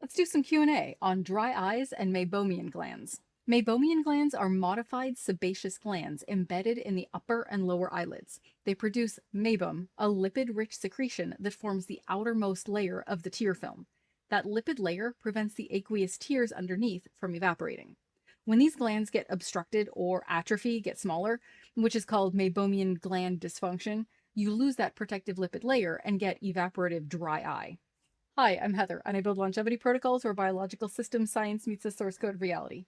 Let's do some Q&A on dry eyes and meibomian glands. Meibomian glands are modified sebaceous glands embedded in the upper and lower eyelids. They produce meibum, a lipid-rich secretion that forms the outermost layer of the tear film. That lipid layer prevents the aqueous tears underneath from evaporating. When these glands get obstructed or atrophy, get smaller, which is called meibomian gland dysfunction, you lose that protective lipid layer and get evaporative dry eye. Hi, I'm Heather, and I build longevity protocols where biological systems science meets the source code of reality.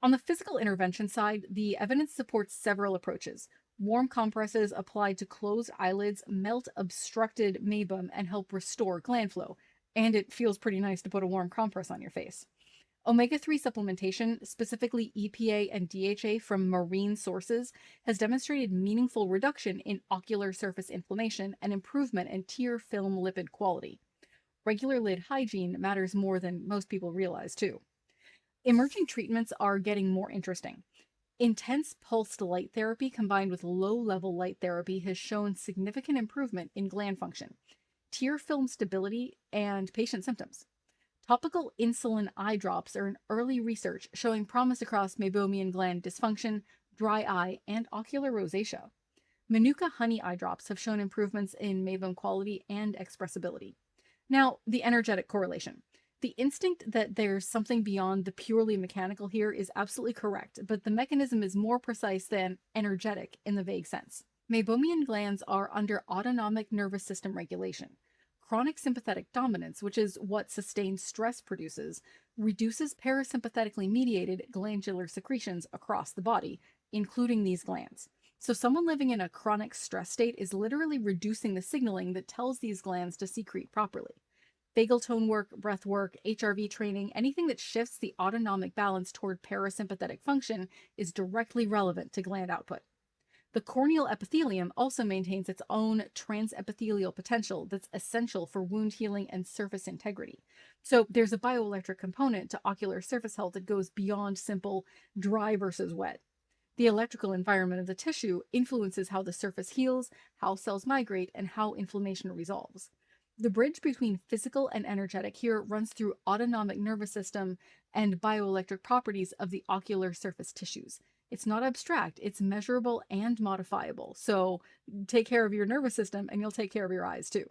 On the physical intervention side, the evidence supports several approaches. Warm compresses applied to closed eyelids melt obstructed meibum and help restore gland flow. And it feels pretty nice to put a warm compress on your face. Omega-3 supplementation, specifically EPA and DHA from marine sources, has demonstrated meaningful reduction in ocular surface inflammation and improvement in tear film lipid quality. Regular lid hygiene matters more than most people realize, too. Emerging treatments are getting more interesting. Intense pulsed light therapy combined with low-level light therapy has shown significant improvement in gland function, tear film stability, and patient symptoms. Topical insulin eye drops are in early research showing promise across meibomian gland dysfunction, dry eye, and ocular rosacea. Manuka honey eye drops have shown improvements in meibum quality and expressibility. Now, the energetic correlation. The instinct that there's something beyond the purely mechanical here is absolutely correct, but the mechanism is more precise than energetic in the vague sense. Meibomian glands are under autonomic nervous system regulation. Chronic sympathetic dominance, which is what sustained stress produces, reduces parasympathetically mediated glandular secretions across the body, including these glands. So someone living in a chronic stress state is literally reducing the signaling that tells these glands to secrete properly. Vagal-tone work, breath work, HRV training, anything that shifts the autonomic balance toward parasympathetic function is directly relevant to gland output. The corneal epithelium also maintains its own transepithelial potential that's essential for wound healing and surface integrity. So there's a bioelectric component to ocular surface health that goes beyond simple dry versus wet. The electrical environment of the tissue influences how the surface heals, how cells migrate, and how inflammation resolves. The bridge between physical and energetic here runs through autonomic nervous system and bioelectric properties of the ocular surface tissues. It's not abstract, it's measurable and modifiable. So take care of your nervous system and you'll take care of your eyes too.